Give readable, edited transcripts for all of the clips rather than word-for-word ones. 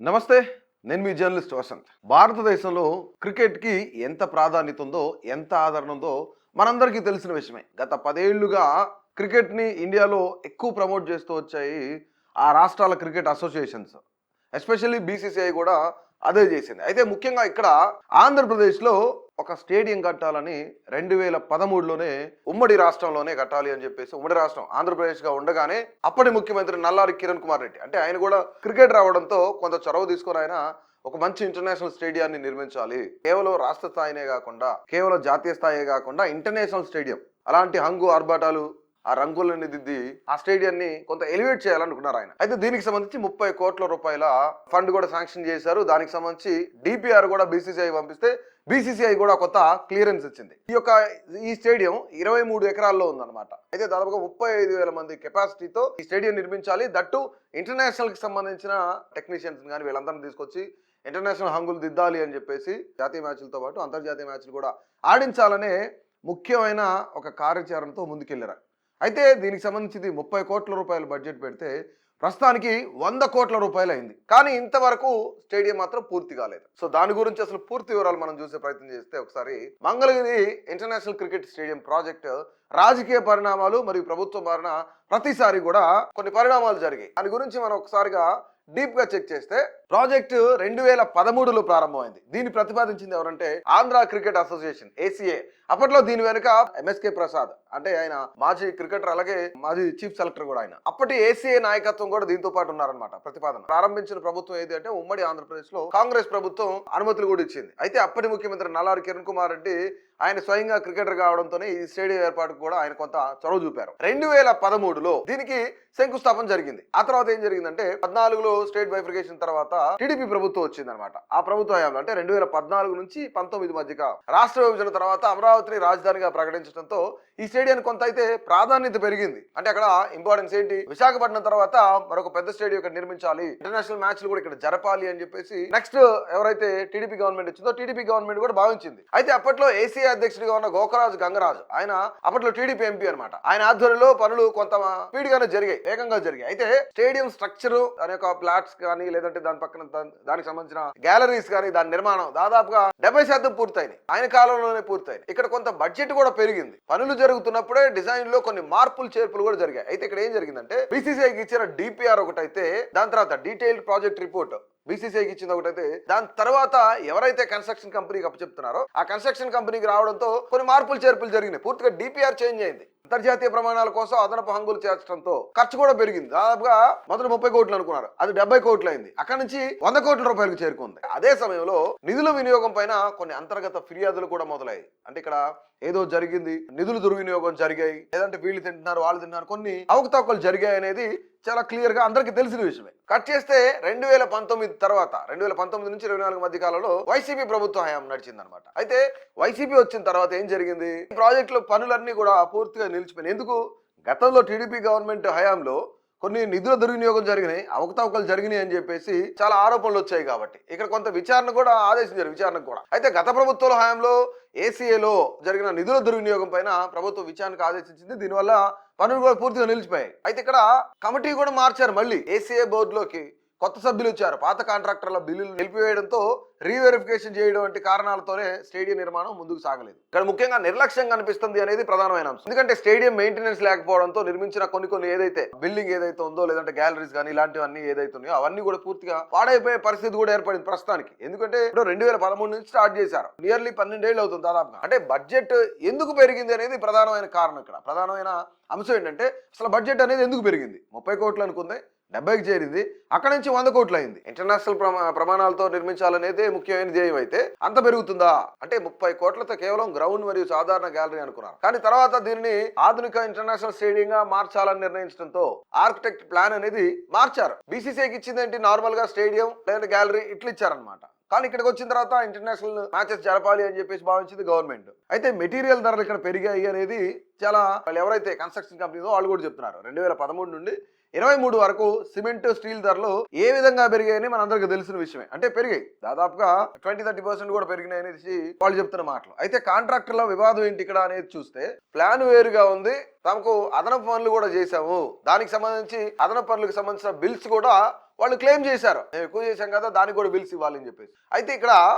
నమస్తే. నేను మీ జర్నలిస్ట్ వసంత్. భారతదేశంలో క్రికెట్‌కి ఎంత ప్రాధాన్యత ఉందో, ఎంత ఆదరణ ఉందో మనందరికీ తెలిసిన విషయమే. గత 10 ఏళ్లుగా క్రికెట్‌ని ఇండియాలో ఎక్కువ ప్రమోట్ చేస్తూ వచ్చాయి ఆ రాష్ట్రాల క్రికెట్ అసోసియేషన్స్. ఎస్పెషల్లీ బీసీసీఐ కూడా అదే చేసింది. అయితే ముఖ్యంగా ఇక్కడ ఆంధ్రప్రదేశ్‌లో ఒక స్టేడియం కట్టాలని 2013లోనే ఉమ్మడి రాష్ట్రంలోనే కట్టాలి అని చెప్పేసి ఉమ్మడి రాష్ట్రం ఆంధ్రప్రదేశ్‌గా ఉండగానే అప్పటి ముఖ్యమంత్రి నల్లారి కిరణ్ కుమార్ రెడ్డి అంటే ఆయన కూడా క్రికెట్ రావడంతో కొంత చొరవ తీసుకొని ఆయన ఒక మంచి ఇంటర్నేషనల్ స్టేడియాన్ని నిర్మించాలి. కేవలం రాష్ట్ర స్థాయినే కాకుండా కేవలం జాతీయ స్థాయే కాకుండా ఇంటర్నేషనల్ స్టేడియం అలాంటి హంగు ఆర్భాటాలు ఆ రంగులని దిద్ది ఆ స్టేడియాన్ని కొంత ఎలివేట్ చేయాలనుకున్నారు ఆయన. అయితే దీనికి సంబంధించి 30 కోట్ల రూపాయల ఫండ్ కూడా శాంక్షన్ చేశారు. దానికి సంబంధించి డిపిఆర్ కూడా బీసీసీఐ పంపిస్తే బీసీసీఐ కూడా కొత్త క్లియరెన్స్ ఇచ్చింది. ఈ స్టేడియం 23 ఎకరాల్లో ఉందన్నమాట. అయితే దాదాపుగా 35,000 మంది కెపాసిటీతో ఈ స్టేడియం నిర్మించాలి. దట్టు ఇంటర్నేషనల్ కి సంబంధించిన టెక్నీషియన్స్ కానీ వీళ్ళందరినీ తీసుకొచ్చి ఇంటర్నేషనల్ హంగులు దిద్దాలి అని చెప్పేసి జాతీయ మ్యాచ్లతో పాటు అంతర్జాతీయ మ్యాచ్లు కూడా ఆడించాలనే ముఖ్యమైన ఒక కార్యాచరణతో ముందుకెళ్లారు. అయితే దీనికి సంబంధించి 30 కోట్ల రూపాయల బడ్జెట్ పెడితే ప్రస్తుతానికి 100 కోట్ల రూపాయలు అయింది. కానీ ఇంతవరకు స్టేడియం మాత్రం పూర్తి కాలేదు. సో దాని గురించి అసలు పూర్తి వివరాలు మనం చూసే ప్రయత్నం చేస్తే ఒకసారి Mangalagiri international cricket stadium project రాజకీయ పరిణామాలు మరియు ప్రభుత్వం మారిన ప్రతిసారి కూడా కొన్ని పరిణామాలు జరిగాయి. దాని గురించి మనం ఒకసారిగా డీప్ గా చెక్ చేస్తే ప్రాజెక్ట్ 2013లో ప్రారంభమైంది. దీన్ని ప్రతిపాదించింది ఎవరంటే ఆంధ్ర క్రికెట్ అసోసియేషన్ ఏసీఏ. అప్పట్లో దీని వెనుక ఎంఎస్కే ప్రసాద్ అంటే ఆయన మాజీ క్రికెటర్, అలాగే మాజీ చీఫ్ సెలెక్టర్ కూడా ఆయన. అప్పటి ఏసీఏ నాయకత్వం కూడా దీంతో పాటు ఉన్నారనమాట. ప్రతిపాదన ప్రారంభించిన ప్రభుత్వం ఏది అంటే ఉమ్మడి ఆంధ్రప్రదేశ్ లో కాంగ్రెస్ ప్రభుత్వం అనుమతులు కూడా ఇచ్చింది. అయితే అప్పటి ముఖ్యమంత్రి నల్లారి కిరణ్ కుమార్ రెడ్డి ఆయన స్వయంగా క్రికెటర్ కావడంతోనే ఈ స్టేడియం ఏర్పాటుకు కూడా ఆయన కొంత చొరవ చూపారు. 2013లో దీనికి శంకుస్థాపన జరిగింది. ఆ తర్వాత ఏం జరిగిందంటే 14లో స్టేట్ బైఫర్కేషన్ తర్వాత టీడీపీ ప్రభుత్వం వచ్చింది అనమాట. ఆ ప్రభుత్వ హయాంలో అంటే 2014 నుంచి 19 మధ్యగా రాష్ట్ర విభజన తర్వాత అమరావతిని రాజధానిగా ప్రకటించడంతో ఈ స్టేడియానికి కొంత అయితే ప్రాధాన్యత పెరిగింది. అంటే అక్కడ ఇంపార్టెన్స్ ఏంటి, విశాఖపట్నం తర్వాత మరొక పెద్ద స్టేడియం ఇక్కడ నిర్మించాలి, ఇంటర్నేషనల్ మ్యాచ్లు కూడా ఇక్కడ జరపాలి అని చెప్పేసి నెక్స్ట్ ఎవరైతే టీడీపీ గవర్నమెంట్ వచ్చిందో టీడీపీ గవర్నమెంట్ కూడా భావించింది. అయితే అప్పట్లో ఏసీఐ అధ్యక్షుడిగా ఉన్న గోకరాజు గంగరాజు ఆయన అప్పట్లో టీడీపీ ఎంపీ అనమాట. ఆయన ఆధ్వర్యంలో పనులు కొంత స్పీడ్ గానే జరిగాయి, వేగంగా జరిగాయి. అయితే స్టేడియం స్ట్రక్చర్ దాని యొక్క ప్లాట్స్ కానీ లేదంటే దాని పక్కన దానికి సంబంధించిన గ్యాలరీస్ కానీ దాని నిర్మాణం దాదాపుగా 70% పూర్తయింది. ఆయన కాలంలోనే పూర్తయింది. ఇక్కడ కొంత బడ్జెట్ కూడా పెరిగింది. పనులు జరుగుతున్నప్పుడే డిజైన్ లో కొన్ని మార్పులు చేర్పులు కూడా జరిగాయి. అయితే ఇక్కడ ఏం జరిగిందంటే బీసీసీఐకి ఇచ్చిన డిపిఆర్ ఒకటైతే దాని తర్వాత డీటెయిల్డ్ ప్రాజెక్ట్ రిపోర్ట్ బీసీసీఐకి ఇచ్చింది ఒకటైతే దాని తర్వాత ఎవరైతే కన్స్ట్రక్షన్ కంపెనీకి అప్పచెప్తున్నారో ఆ కన్స్ట్రక్షన్ కంపెనీకి రావడంతో కొన్ని మార్పులు చేర్పులు జరిగినాయి. పూర్తిగా డిపిఆర్ చేంజ్ అయింది. అంతర్జాతీయ ప్రమాణాల కోసం అదనపు హంగులు చేర్చడంతో ఖర్చు కూడా పెరిగింది. దాదాపుగా మొదలు 30 కోట్లు అనుకున్నారు, అది 70 కోట్లు అయింది. అక్కడ నుంచి 100 కోట్ల రూపాయలకు చేరుకుంది. అదే సమయంలో నిధుల వినియోగం పైన కొన్ని అంతర్గత ఫిర్యాదులు కూడా మొదలయ్యాయి. అంటే ఇక్కడ ఏదో జరిగింది, నిధులు దుర్వినియోగం జరిగాయి, లేదంటే వీళ్ళు తింటున్నారు వాళ్ళు తింటున్నారు, కొన్ని అవకతవకలు జరిగాయి అనేది చాలా క్లియర్ గా అందరికి తెలిసిన విషయమే. కట్ చేస్తే 2019 తర్వాత 2019 నుంచి 24 మధ్య కాలంలో వైసీపీ ప్రభుత్వం హయాం నడిచింది అనమాట. అయితే వైసీపీ వచ్చిన తర్వాత ఏం జరిగింది, ప్రాజెక్టుల పనులన్నీ కూడా పూర్తిగా నిలిచిపోయినాయి. ఎందుకు, గతంలో టీడీపీ గవర్నమెంట్ హయాంలో కొన్ని నిధుల దుర్వినియోగం జరిగినాయి, అవకతవకలు జరిగినాయి అని చెప్పేసి చాలా ఆరోపణలు వచ్చాయి. కాబట్టి ఇక్కడ కొంత విచారణ కూడా ఆదేశించారు, విచారణకు కూడా. అయితే గత ప్రభుత్వాల హయాంలో ఏసీఏలో జరిగిన నిధుల దుర్వినియోగం పైన ప్రభుత్వం విచారణకు ఆదేశించింది. దీనివల్ల పనులు కూడా పూర్తిగా నిలిచిపోయాయి. అయితే ఇక్కడ కమిటీ కూడా మార్చారు. మళ్ళీ ఏసీఏ బోర్డులోకి కొత్త సభ్యులు వచ్చారు. పాత కాంట్రాక్టర్ల బిల్లులు నిలిపివేయడంతో రీవెరిఫికేషన్ చేయడం వంటి కారణాలతోనే స్టేడియం నిర్మాణం ముందుకు సాగలేదు. ఇక్కడ ముఖ్యంగా నిర్లక్ష్యం కనిపిస్తుంది అనేది ప్రధానమైన అంశం. ఎందుకంటే స్టేడియం మెయింటెనెన్స్ లేకపోవడంతో నిర్మించిన కొన్ని ఏదైతే బిల్డింగ్ ఏదైతే ఉందో లేదంటే గ్యాలరీస్ కానీ ఇలాంటివన్నీ ఏదైతే ఉన్నాయో అవన్నీ కూడా పూర్తిగా పాడైపోయే పరిస్థితి కూడా ఏర్పడింది ప్రస్తుతానికి. ఎందుకంటే ఇప్పుడు 2013 నుంచి స్టార్ట్ చేశారు, నియర్లీ 12 ఏళ్ళు అవుతుంది దాదాపుగా. అంటే బడ్జెట్ ఎందుకు పెరిగింది అనేది ప్రధానమైన కారణం. ఇక్కడ ప్రధానమైన అంశం ఏంటంటే అసలు బడ్జెట్ అనేది ఎందుకు పెరిగింది. 30 కోట్లు అనుకుంది, 70కి చేరింది, అక్కడ నుంచి 100 కోట్లు అయింది. ఇంటర్నేషనల్ ప్రమాణాలతో నిర్మించాలనేదే ముఖ్యమైన ధ్యేయం అయితే అంత పెరుగుతుందా అంటే 30 కోట్లతో కేవలం గ్రౌండ్ మరియు సాధారణ గ్యాలరీ అనుకున్నారు. కానీ తర్వాత దీనిని ఆధునిక ఇంటర్నేషనల్ స్టేడియం గా మార్చాలని నిర్ణయించడంతో ఆర్కిటెక్ట్ ప్లాన్ అనేది మార్చారు. బీసీసీఐకి ఇచ్చింది ఏంటి, నార్మల్ గా స్టేడియం లేదా గ్యాలరీ ఇట్లా ఇచ్చారనమాట. కానీ ఇక్కడికి వచ్చిన తర్వాత ఇంటర్నేషనల్ మ్యాచెస్ జరపాలి అని చెప్పేసి భావించింది గవర్నమెంట్. అయితే మెటీరియల్ ధరలు ఇక్కడ పెరిగాయి అనేది చాలా వాళ్ళు ఎవరైతే కన్స్ట్రక్షన్ కంపెనీలో వాళ్ళు కూడా చెప్తున్నారు. 2013 నుండి 23 వరకు సిమెంట్ స్టీల్ ధరలు ఏ విధంగా పెరిగాయని మనందరికీ తెలిసిన విషయమే. అంటే పెరిగాయి, దాదాపుగా 20-30% కూడా పెరిగినాయి అనేసి వాళ్ళు చెప్తున్న మాటలు. అయితే కాంట్రాక్టర్ల వివాదం ఏంటి ఇక్కడ అనేది చూస్తే ప్లాన్ వేరుగా ఉంది, తమకు అదనపు పనులు కూడా చేశాము, దానికి సంబంధించి అదనపు పనులకు సంబంధించిన బిల్స్ కూడా వాళ్ళు క్లెయిమ్ చేశారు, మేము ఎక్కువ చేశాం కదా, దానికి కూడా బిల్స్ ఇవ్వాలని చెప్పేసి. అయితే ఇక్కడ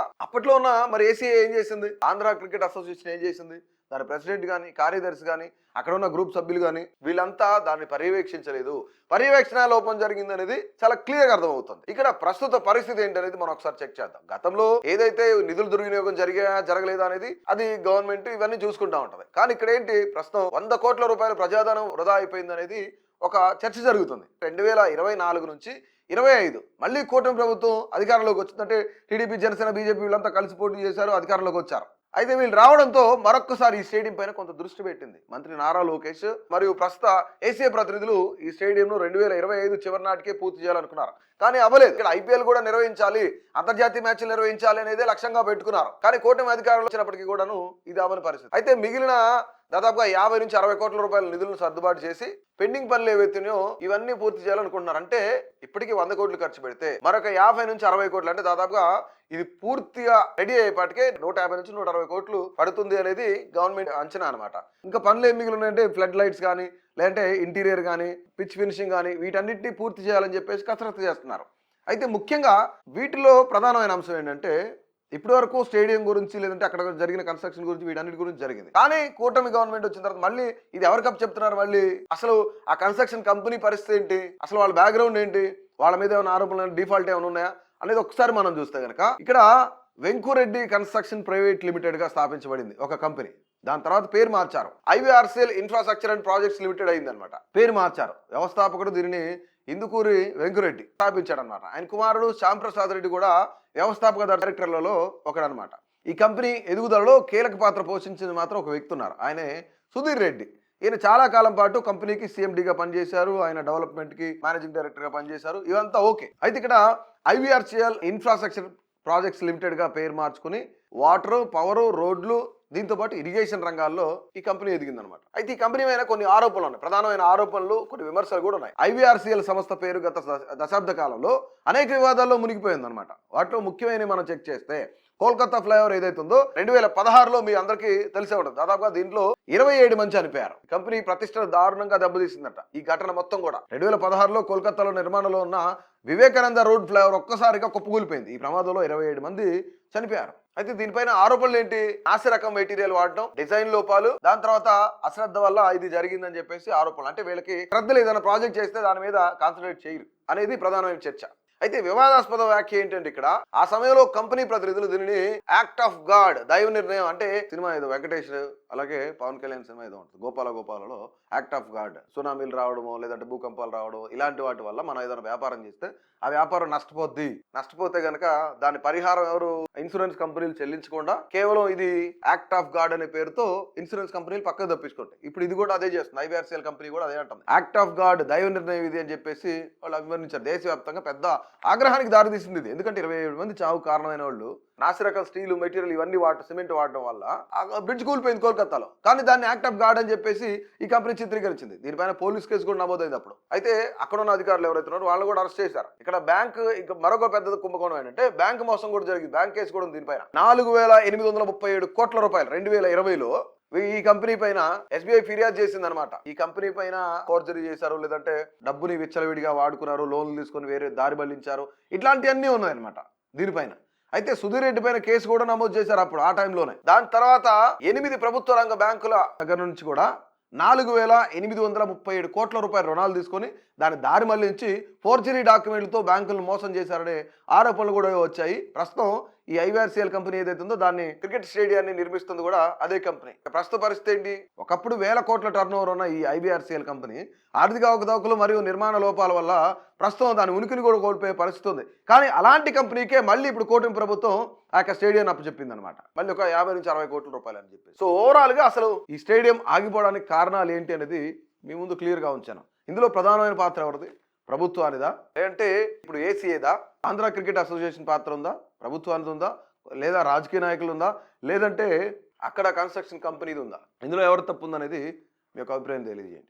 అప్పట్లో ఉన్న మరి ఏసీఏ ఏం చేసింది, ఆంధ్ర క్రికెట్ అసోసియేషన్ ఏం చేసింది, దాని ప్రెసిడెంట్ కానీ కార్యదర్శి కానీ అక్కడ ఉన్న గ్రూప్ సభ్యులు కానీ వీళ్ళంతా దాన్ని పర్యవేక్షించలేదు. పర్యవేక్షణ లోపం జరిగింది అనేది చాలా క్లియర్గా అర్థమవుతుంది. ఇక్కడ ప్రస్తుత పరిస్థితి ఏంటనేది మనం ఒకసారి చెక్ చేద్దాం. గతంలో ఏదైతే నిధుల దుర్వినియోగం జరగలేదా అనేది అది గవర్నమెంట్ ఇవన్నీ చూసుకుంటా ఉంటది. కానీ ఇక్కడ ఏంటి, ప్రస్తుతం 100 కోట్ల రూపాయల ప్రజాధనం వృధా అయిపోయింది అనేది ఒక చర్చ జరుగుతుంది. 2024 నుంచి 25 మళ్ళీ కూటమి ప్రభుత్వం అధికారంలోకి వచ్చిందంటే టీడీపీ, జనసేన, బీజేపీ వీళ్ళంతా కలిసి పోటీ చేశారు, అధికారంలోకి వచ్చారు. అయితే వీళ్ళు రావడంతో మరొక్కసారి ఈ స్టేడియం పైన కొంత దృష్టి పెట్టింది మంత్రి నారా లోకేష్ మరియు ప్రస్తుత ఏసీఏ ప్రతినిధులు. ఈ స్టేడియంను 2025 చివరి నాటికే పూర్తి చేయాలనుకున్నారు, కానీ అవ్వలేదు. ఇక్కడ ఐపీఎల్ కూడా నిర్వహించాలి, అంతర్జాతీయ మ్యాచ్లు నిర్వహించాలి అనేది లక్ష్యంగా పెట్టుకున్నారు. కానీ కూటమి అధికారంలో వచ్చినప్పటికీ కూడాను ఇది అవ్వని పరిస్థితి. అయితే మిగిలిన దాదాపుగా 50 నుంచి 60 కోట్ల రూపాయల నిధులను సర్దుబాటు చేసి పెండింగ్ పనులు ఏవైతున్నాయో ఇవన్నీ పూర్తి చేయాలనుకుంటున్నారు. అంటే ఇప్పటికీ 100 కోట్లు ఖర్చు పెడితే మరొక 50 నుంచి 60 కోట్లు, అంటే దాదాపుగా ఇది పూర్తిగా రెడీ అయ్యేపాటికే 150 నుంచి 160 కోట్లు పడుతుంది అనేది గవర్నమెంట్ అంచనా అనమాట. ఇంకా పనులు ఏం మిగిలి ఉన్నాయంటే ఫ్లడ్ లైట్స్ కానీ, లేదంటే ఇంటీరియర్ కానీ, పిచ్ ఫినిషింగ్ కానీ, వీటన్నిటిని పూర్తి చేయాలని చెప్పేసి కసరత్తు చేస్తున్నారు. అయితే ముఖ్యంగా వీటిలో ప్రధానమైన అంశం ఏంటంటే, ఇప్పటి వరకు స్టేడియం గురించి లేదంటే అక్కడ జరిగిన కన్స్ట్రక్షన్ గురించి వీటన్నిటి గురించి జరిగింది. కానీ కూటమి గవర్నమెంట్ వచ్చిన తర్వాత మళ్ళీ ఇది ఎవరికి అప్ చెప్తున్నారు, మళ్ళీ అసలు ఆ కన్స్ట్రక్షన్ కంపెనీ పరిస్థితి ఏంటి, అసలు వాళ్ళ బ్యాక్గ్రౌండ్ ఏంటి, వాళ్ళ మీద ఏమైనా ఆరోపణలు, డిఫాల్ట్ ఏమైనా ఉన్నాయా అనేది ఒకసారి మనం చూస్తే కనుక, ఇక్కడ వెంకురెడ్డి కన్స్ట్రక్షన్ ప్రైవేట్ లిమిటెడ్ గా స్థాపించబడింది ఒక కంపెనీ. దాని తర్వాత పేరు మార్చారు, IVRCL infrastructure and projects limited అయింది అనమాట. పేరు మార్చారు. వ్యవస్థాపకుడు దీనిని ఇందుకూరి వెంకురెడ్డి స్థాపించాడు అనమాట. ఆయన కుమారుడు శ్యాంప్రసాద్ రెడ్డి కూడా వ్యవస్థాపక డైరెక్టర్లలో ఒకడనమాట. ఈ కంపెనీ ఎదుగుదలలో కీలక పాత్ర పోషించింది మాత్రం ఒక వ్యక్తి ఉన్నారు, ఆయనే సుధీర్ రెడ్డి. ఈయన చాలా కాలం పాటు కంపెనీకి సీఎండీగా పనిచేశారు, ఆయన డెవలప్మెంట్కి మేనేజింగ్ డైరెక్టర్గా పనిచేశారు. ఇవంతా ఓకే. అయితే ఇక్కడ ఐవీఆర్సీఎల్ ఇన్ఫ్రాస్ట్రక్చర్ ప్రాజెక్ట్స్ లిమిటెడ్గా పేరు మార్చుకుని వాటర్, పవర్, రోడ్లు, దీంతో పాటు ఇరిగేషన్ రంగాల్లో ఈ కంపెనీ ఎదిగిందనమాట. అయితే ఈ కంపెనీ మీద కొన్ని ఆరోపణలు ఉన్నాయి, ప్రధానమైన ఆరోపణలు, కొన్ని విమర్శలు కూడా ఉన్నాయి. ఐవీఆర్సీఎల్ సంస్థ పేరు గత దశాబ్ద కాలంలో అనేక వివాదాల్లో మునిగిపోయిందనమాట. వాటిలో ముఖ్యమైన మనం చెక్ చేస్తే కోల్కతా ఫ్లైఓవర్ ఏదైతే ఉందో 2016లో మీ అందరికీ తెలిసే ఉంటుంది. దాదాపుగా దీంట్లో 27 మంది చనిపోయారు. కంపెనీ ప్రతిష్ట దారుణంగా దెబ్బతీసిందట ఈ ఘటన మొత్తం కూడా. 2016లో కోల్కతాలో నిర్మాణంలో ఉన్న వివేకానంద రోడ్ ఫ్లైఓవర్ ఒక్కసారిగా కుప్పకూలిపోయింది. ఈ ప్రమాదంలో 27 మంది చనిపోయారు. అయితే దీనిపైన ఆరోపణలు ఏంటి, నాసి రకం మెటీరియల్ వాడటం, డిజైన్ లోపాలు, దాని తర్వాత అశ్రద్ధ వల్ల ఇది జరిగిందని చెప్పేసి ఆరోపణలు. అంటే వీళ్ళకి శ్రద్ధలు ఏదైనా ప్రాజెక్ట్ చేస్తే దాని మీద కాన్సన్ట్రేట్ చేయరు అనేది ప్రధానమైన చర్చ. అయితే వివాదాస్పద వ్యాఖ్య ఏంటంటే, ఇక్కడ ఆ సమయంలో కంపెనీ ప్రతినిధులు దీనిని యాక్ట్ ఆఫ్ గాడ్, దైవ నిర్ణయం, అంటే సినిమా ఏదో వెంకటేష్ అలాగే పవన్ కళ్యాణ్ సినిమా ఏదో ఉంటుంది గోపాలలో యాక్ట్ ఆఫ్ గాడ్, సునామీలు రావడమో లేదంటే భూకంపాలు రావడం ఇలాంటి వాటి వల్ల మనం ఏదైనా వ్యాపారం చేస్తే ఆ వ్యాపారం నష్టపోతే గనక దాని పరిహారం ఎవరు, ఇన్సూరెన్స్ కంపెనీలు చెల్లించకుండా కేవలం ఇది యాక్ట్ ఆఫ్ గాడ్ అనే పేరుతో ఇన్సూరెన్స్ కంపెనీలు పక్కకు తప్పించుకుంటాయి. ఇప్పుడు ఇది కూడా అదే చేస్తుంది, ఐవీఆర్సీఎల్ కంపెనీ కూడా అదే అంటుంది, యాక్ట్ ఆఫ్ గాడ్, దైవ నిర్ణయం ఇది అని చెప్పేసి వాళ్ళు అభివర్ణించారు. దేశవ్యాప్తంగా పెద్ద ఆగ్రహానికి దారితీసింది ఇది. ఎందుకంటే 27 మంది చావు కారణమైన వాళ్ళు నాసిరకం స్టీల్ మెటీరియల్ ఇవన్నీ సిమెంట్ వాడడం వల్ల బ్రిడ్జ్ కూలిపోయింది కోల్కతాలో. కానీ దాన్ని యాక్ట్ ఆఫ్ గాడ్ అని చెప్పేసి ఈ కంపెనీ చిత్రీకరించింది. దీనిపైన పోలీస్ కేసు కూడా నమోదైంది. అప్పుడు అయితే అక్కడ ఉన్న అధికారులు ఎవరైతే ఉన్నారో వాళ్ళు కూడా అరెస్ట్ చేశారు. ఇక్కడ బ్యాంక్, ఇంకా మరొక పెద్ద కుంభకోణం ఏంటంటే బ్యాంక్ మోసం కూడా జరిగింది. బ్యాంక్ కేసు కూడా ఉంది దీనిపైన. 4837 కోట్ల రూపాయలు 2020లో ఈ కంపెనీ పైన ఎస్బీఐ ఫిర్యాదు చేసింది అనమాట. ఈ కంపెనీ పైన ఫోర్జరీ చేశారు, లేదంటే డబ్బుని విచ్చలవిడిగా వాడుకున్నారు, లోన్లు తీసుకొని వేరే దారి మళ్లించారు, ఇట్లాంటివన్నీ ఉన్నాయన్నమాట దీనిపైన. అయితే సుధీర్ రెడ్డి పైన కేసు కూడా నమోదు చేశారు అప్పుడు ఆ టైంలోనే. దాని తర్వాత 8 ప్రభుత్వ రంగ బ్యాంకుల దగ్గర నుంచి కూడా 4837 కోట్ల రూపాయల రుణాలు తీసుకొని దాన్ని దారి మళ్లించి ఫోర్జరీ డాక్యుమెంట్లతో బ్యాంకులను మోసం చేశారనే ఆరోపణలు కూడా వచ్చాయి. ప్రస్తుతం ఈ ఐవీఆర్సీఎల్ కంపెనీ ఏదైతే ఉందో దాన్ని క్రికెట్ స్టేడియాన్ని నిర్మిస్తుంది కూడా అదే కంపెనీ. ప్రస్తుత పరిస్థితి ఏంటి, ఒకప్పుడు 1000 కోట్ల టర్నోవర్ ఉన్న ఈ ఐవీఆర్సీఎల్ కంపెనీ ఆర్థిక అవకతవకలు మరియు నిర్మాణ లోపాల వల్ల ప్రస్తుతం దాని ఉనికిని కూడా కోల్పోయే పరిస్థితి ఉంది. కానీ అలాంటి కంపెనీకే మళ్ళీ ఇప్పుడు కూటమి ప్రభుత్వం ఆ యొక్క స్టేడియం అప్పచెప్పింది అనమాట. మళ్ళీ ఒక 50 నుంచి 60 కోట్ల రూపాయలు అని చెప్పి. సో ఓవరాల్ గా అసలు ఈ స్టేడియం ఆగిపోవడానికి కారణాలు ఏంటి అనేది మీ ముందు క్లియర్ గా ఉంచాను. ఇందులో ప్రధానమైన పాత్ర ఎవరిది, ప్రభుత్వానిదా లేదంటే ఇప్పుడు ఏసీఏదా, ఆంధ్ర క్రికెట్ అసోసియేషన్ పాత్ర ఉందా, ప్రభుత్వానికి ఉందా, లేదా రాజకీయ నాయకులు ఉందా, లేదంటే అక్కడ కన్స్ట్రక్షన్ కంపెనీది ఉందా, ఇందులో ఎవరు తప్పు ఉందనేది మీ యొక్క అభిప్రాయం తెలియజేయండి.